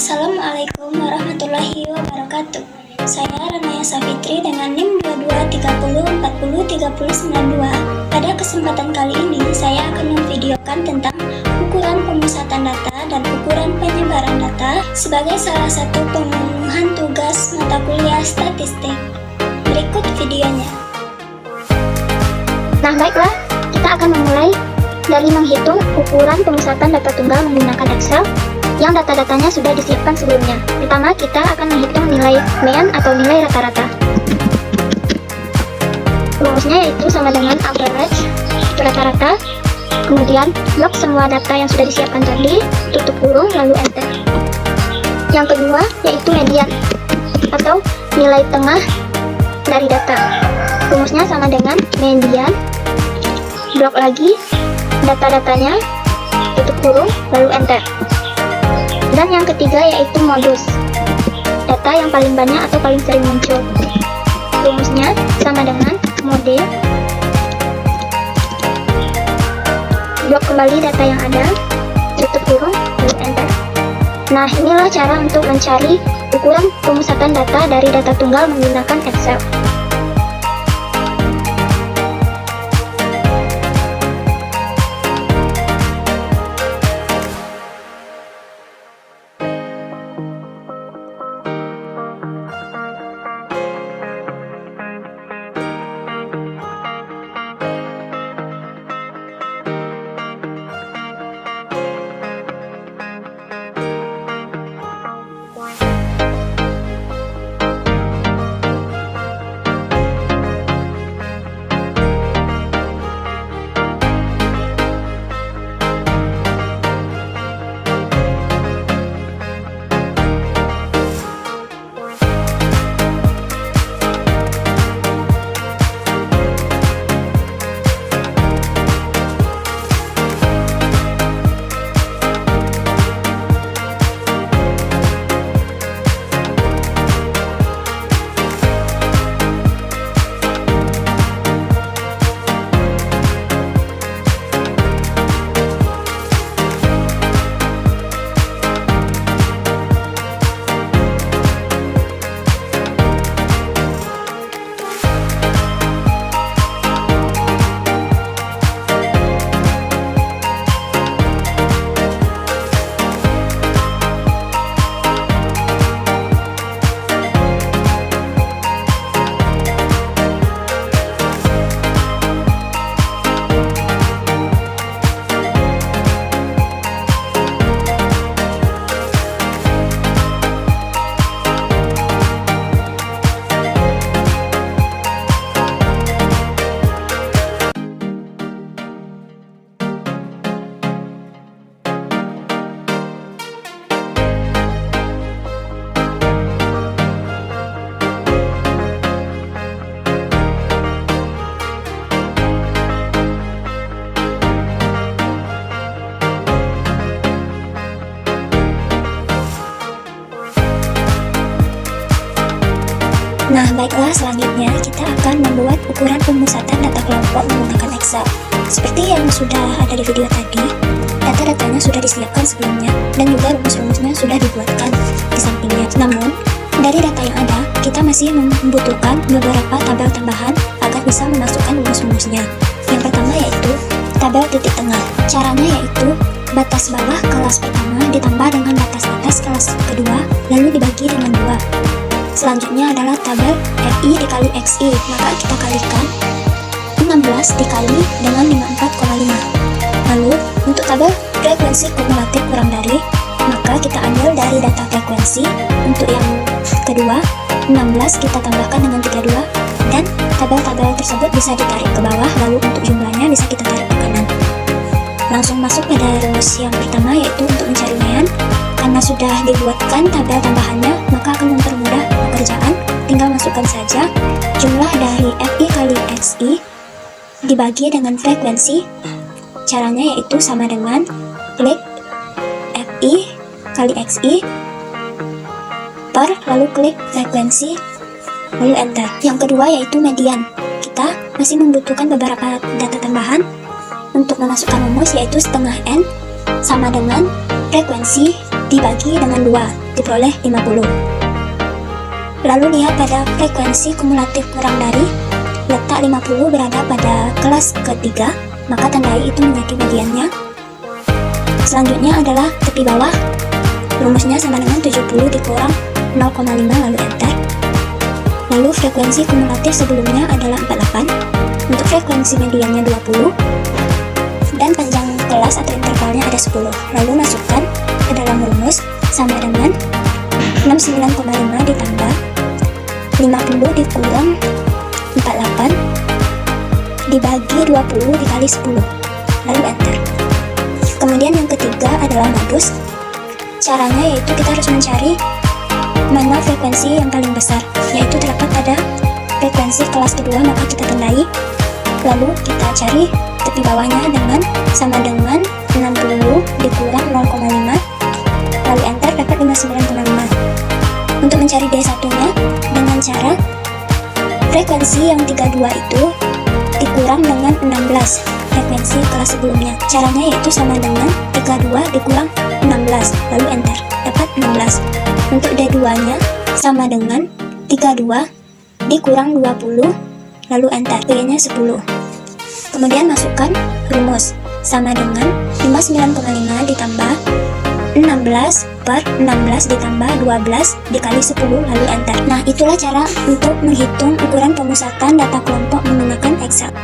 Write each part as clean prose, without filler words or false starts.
Assalamualaikum warahmatullahi wabarakatuh. Saya Ranaya Safitri dengan NIM 2230403092. Pada kesempatan kali ini saya akan memvideokan tentang ukuran pemusatan data dan ukuran penyebaran data sebagai salah satu pemenuhan tugas mata kuliah statistik. Berikut videonya. Nah, baiklah, kita akan memulai dari menghitung ukuran pemusatan data tunggal menggunakan Excel yang data-datanya sudah disiapkan sebelumnya. Pertama, kita akan menghitung nilai mean atau nilai rata-rata. Rumusnya yaitu sama dengan average, rata-rata, kemudian blok semua data yang sudah disiapkan tadi, tutup kurung, lalu enter. Yang kedua, yaitu median, atau nilai tengah dari data. Rumusnya sama dengan median, blok lagi, data-datanya, tutup kurung, lalu enter. Dan yang ketiga yaitu modus, data yang paling banyak atau paling sering muncul. Rumusnya sama dengan mode, blok kembali data yang ada, tutup kurung, lalu enter. Nah, inilah cara untuk mencari ukuran pemusatan data dari data tunggal menggunakan Excel. Nah, baiklah, selanjutnya kita akan membuat ukuran pemusatan data kelompok menggunakan Excel. Seperti yang sudah ada di video tadi, data-datanya sudah disiapkan sebelumnya dan juga rumus-rumusnya sudah dibuatkan di sampingnya. Namun, dari data yang ada, kita masih membutuhkan beberapa tabel tambahan agar bisa memasukkan rumus-rumusnya. Yang pertama yaitu tabel titik tengah. Caranya yaitu batas bawah kelas pertama ditambah dengan batas atas kelas kedua, lalu dibagi dengan 2. Selanjutnya adalah tabel FI dikali XI, maka kita kalikan 16 dikali dengan 54,5. Lalu untuk tabel frekuensi kumulatif kurang dari, maka kita ambil dari data frekuensi. Untuk yang kedua, 16 kita tambahkan dengan 32, dan tabel-tabel tersebut bisa ditarik ke bawah, lalu untuk jumlahnya bisa kita tarik ke kanan. Langsung masuk pada rumus yang pertama, yaitu untuk mencari mean. Karena sudah dibuatkan tabel tambahannya, maka akan mempermudah pekerjaan. Tinggal masukkan saja jumlah dari FI kali XI dibagi dengan frekuensi. Caranya yaitu sama dengan klik FI kali XI per, lalu klik frekuensi, lalu enter. Yang kedua yaitu median. Kita masih membutuhkan beberapa data tambahan untuk memasukkan rumus, yaitu setengah N sama dengan frekuensi dibagi dengan 2 diperoleh 50. Lalu lihat pada frekuensi kumulatif kurang dari, letak 50 berada pada kelas ketiga, maka tandai itu menjadi bagiannya. Selanjutnya adalah tepi bawah, rumusnya sama dengan 70 dikurang 0,5 lalu enter. Lalu frekuensi kumulatif sebelumnya adalah 48, untuk frekuensi mediannya 20, dan panjang kelas atau intervalnya ada 10. Lalu masukkan ke dalam rumus sama dengan 69,5 ditambah 50 dikurang 48 dibagi 20 dikali 10, lalu enter. Kemudian yang ketiga adalah modus. Caranya yaitu kita harus mencari mana frekuensi yang paling besar, yaitu terdapat pada frekuensi kelas kedua, maka kita tandai. Lalu kita cari tepi bawahnya dengan sama dengan 60 dikurang 0,5, lalu enter, dapat 59,5. Untuk mencari D1 nya dengan cara frekuensi yang 32 itu dikurang dengan 16 frekuensi kelas sebelumnya. Caranya yaitu sama dengan 32 dikurang 16, lalu enter, dapat 16. Untuk D2 nya sama dengan 32 dikurang 20, lalu enter, D nya 10. Kemudian masukkan rumus sama dengan 59,5 ditambah 16 per 16 ditambah 12 dikali 10, lalu enter. Nah, itulah cara untuk menghitung ukuran pemusatan data kelompok menggunakan Excel.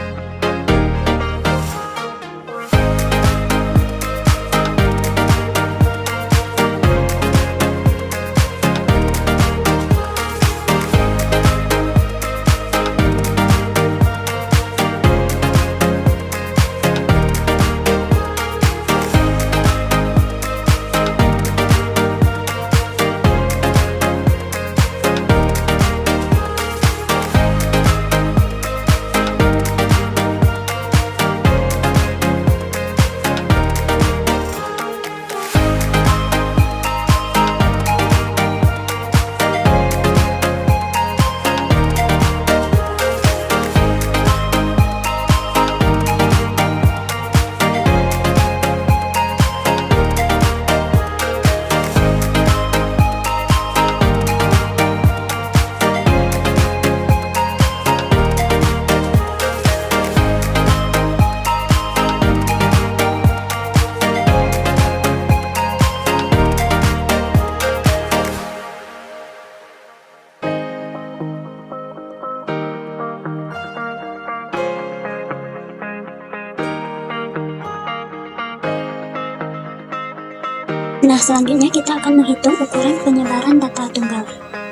Nah, selanjutnya kita akan menghitung ukuran penyebaran data tunggal.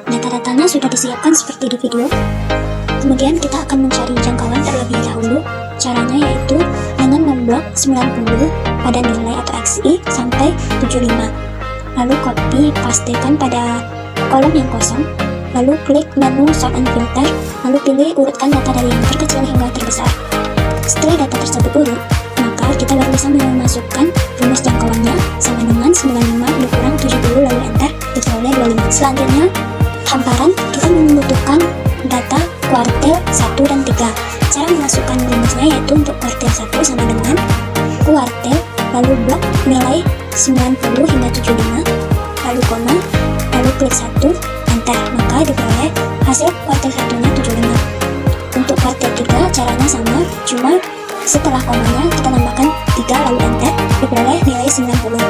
Data-datanya sudah disiapkan seperti di video. Kemudian kita akan mencari jangkauan terlebih dahulu. Caranya yaitu dengan memblok 90 pada nilai atau XI sampai 75. Lalu copy pastekan pada kolom yang kosong. Lalu klik menu sort and filter. Lalu pilih urutkan data dari yang terkecil hingga terbesar. Setelah data tersebut urut, maka kita baru bisa memasukkan rumus jangkauannya sama dengan 95 dikurang 70, lalu enter, diperoleh 25. Selanjutnya, hamparan, kita membutuhkan data kuartil 1 dan 3. Cara memasukkan rumusnya yaitu untuk kuartil 1 sama dengan kuartil, lalu blok nilai 90 hingga 75, lalu koma, lalu klik 1, enter, maka diperoleh hasil kuartil 1-nya 75. Untuk kuartil 3 caranya sama, cuma setelah komanya kita tambahkan 3 lalu enter, diperoleh nilai 90.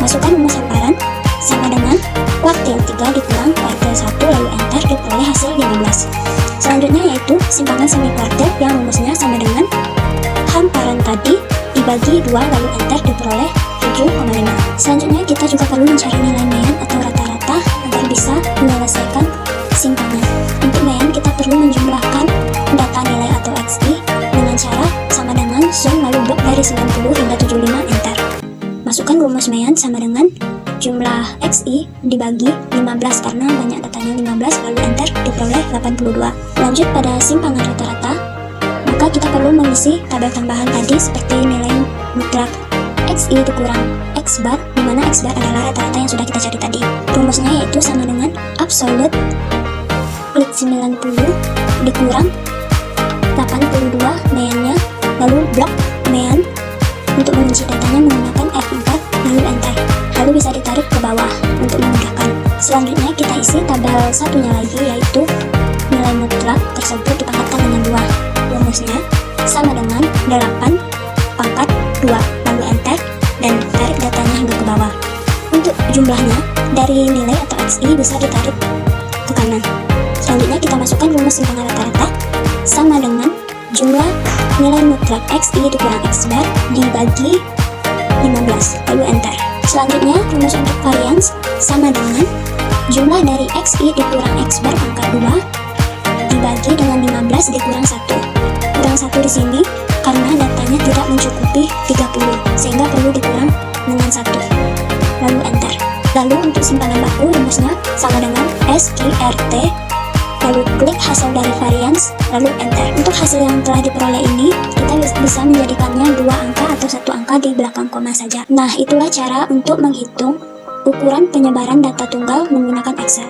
Masukkan rumus hamparan sama dengan kuartil 3 dikurang kuartil 1 lalu enter, diperoleh hasil 15. Selanjutnya yaitu simpangan semi kuartil yang rumusnya sama dengan hamparan tadi dibagi 2 lalu enter, diperoleh 7,5. Selanjutnya kita juga perlu mencari nilai mean atau rata-rata agar bisa menyelesaikan simpangan. Untuk mean kita perlu menjumlahkan data nilai atau XI dengan cara sama dengan sum lalu blok dari 90 hingga 75, enter. Masukkan rumus mean sama dengan jumlah XI dibagi 15 karena banyak datanya 15, lalu enter, diperoleh 82. Lanjut pada simpangan rata-rata, maka kita perlu mengisi tabel tambahan tadi seperti nilai mutlak XI dikurang X bar, di mana X bar adalah rata-rata yang sudah kita cari tadi. Rumusnya yaitu sama dengan absolute klik 90 dikurang 82 meannya, lalu blok mean. Untuk mengunci datanya menggunakan F4 lalu enter, lalu bisa ditarik ke bawah untuk memudahkan. Selanjutnya kita isi tabel satunya lagi, yaitu nilai mutlak tersebut dipangkatkan dengan 2. Rumusnya sama dengan 8 pangkat 2, lalu enter dan tarik datanya hingga ke bawah. Untuk jumlahnya, dari nilai atau XI bisa ditarik ke kanan. Selanjutnya kita masukkan rumus simpangan rata-rata sama dengan jumlah nilai mutlak XI dikurang X bar dibagi 15, lalu enter. Selanjutnya rumus untuk varians sama dengan jumlah dari XI dikurang X bar pangkat 2 dibagi dengan 15 dikurang 1. Kurang 1 di sini karena datanya tidak mencukupi 30, sehingga perlu dikurang dengan 1, lalu enter. Lalu untuk simpanan baku rumusnya sama dengan SQRT, lalu klik hasil dari varians, lalu enter. Untuk hasil yang telah diperoleh ini, kita bisa menjadikannya 2 angka atau 1 angka di belakang koma saja. Nah, itulah cara untuk menghitung ukuran penyebaran data tunggal menggunakan Excel.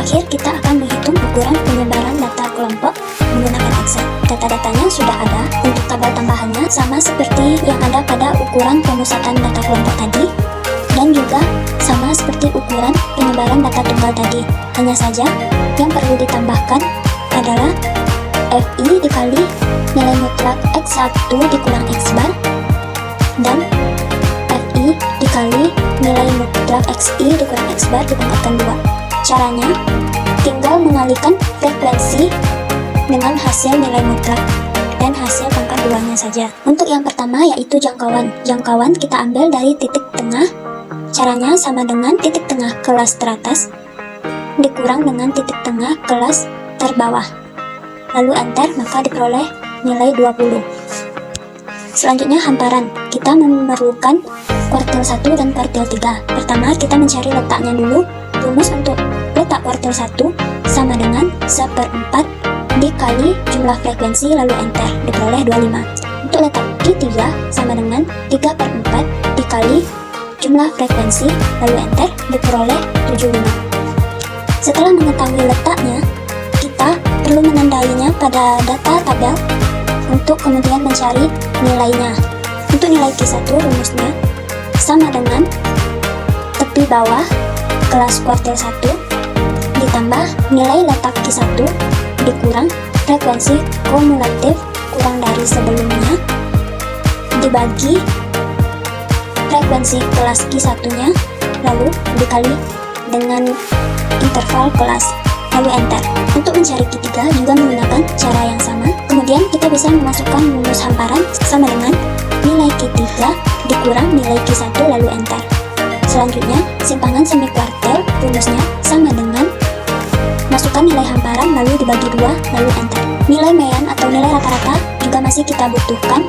terakhir kita akan menghitung ukuran penyebaran data kelompok menggunakan Excel. Data-datanya sudah ada. Untuk tabel tambahannya sama seperti yang ada pada ukuran pemusatan data kelompok tadi, dan juga sama seperti ukuran penyebaran data tunggal tadi. Hanya saja yang perlu ditambahkan adalah FI dikali nilai mutlak X1 dikurang X bar, dan FI dikali nilai mutlak XI dikurang X bar dipangkatkan 2. Caranya, tinggal mengalihkan frekuensi dengan hasil nilai mutlak dan hasil pangkat 2-nya saja. Untuk yang pertama yaitu jangkauan. Jangkauan kita ambil dari titik tengah. Caranya sama dengan titik tengah kelas teratas dikurang dengan titik tengah kelas terbawah. Lalu enter, maka diperoleh nilai 20. Selanjutnya hamparan. Kita memerlukan kuartil 1 dan kuartil 3. Pertama kita mencari letaknya dulu. Rumus untuk letak kuartil 1 sama dengan 1/4 dikali jumlah frekuensi lalu enter, diperoleh 25. Untuk letak Q3 sama dengan 3/4 dikali jumlah frekuensi lalu enter, diperoleh 75. Setelah mengetahui letaknya, kita perlu menandainya pada data tabel untuk kemudian mencari nilainya. Untuk nilai Q1 rumusnya sama dengan tepi bawah kelas kuartil 1 ditambah nilai letak Q1 dikurang frekuensi kumulatif kurang dari sebelumnya dibagi frekuensi kelas Q1-nya, lalu dikali dengan interval kelas, lalu enter. Untuk mencari Q3 juga menggunakan cara yang sama. Kemudian kita bisa memasukkan rumus hamparan sama dengan nilai Q3 dikurang nilai Q1, lalu enter. Selanjutnya, simpangan semi kuartil rumusnya sama dengan masukkan nilai hamparan lalu dibagi 2, lalu enter. Nilai median atau nilai rata-rata juga masih kita butuhkan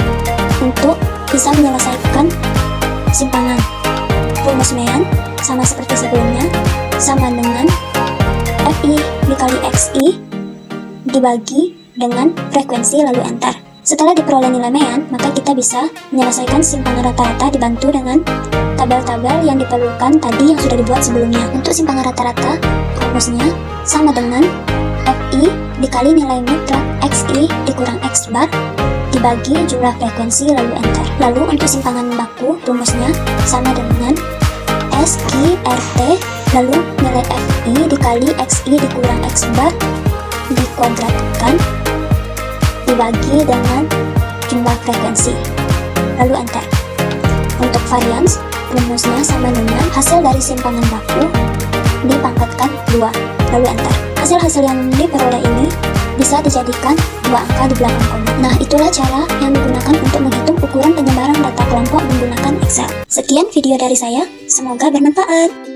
untuk bisa menyelesaikan simpangan. Rumus median sama seperti sebelumnya, sama dengan FI dikali XI dibagi dengan frekuensi, lalu enter. Setelah diperoleh nilai median, maka kita bisa menyelesaikan simpangan rata-rata dibantu dengan tabel-tabel yang diperlukan tadi yang sudah dibuat sebelumnya. Untuk simpangan rata-rata, rumusnya sama dengan FI dikali nilai mutlak XI dikurang X bar dibagi jumlah frekuensi, lalu enter. Lalu untuk simpangan baku, rumusnya sama dengan SQRT lalu nilai FI dikali XI dikurang X bar dikuadratkan dibagi dengan jumlah frekuensi, lalu enter. Untuk varians, rumusnya sama dengan hasil dari simpangan baku dipangkatkan 2, lalu enter. Hasil-hasil yang diperoleh ini bisa dijadikan 2 angka di belakang koma. Nah, itulah cara yang digunakan untuk menghitung ukuran penyebaran data kelompok menggunakan Excel. Sekian video dari saya, semoga bermanfaat.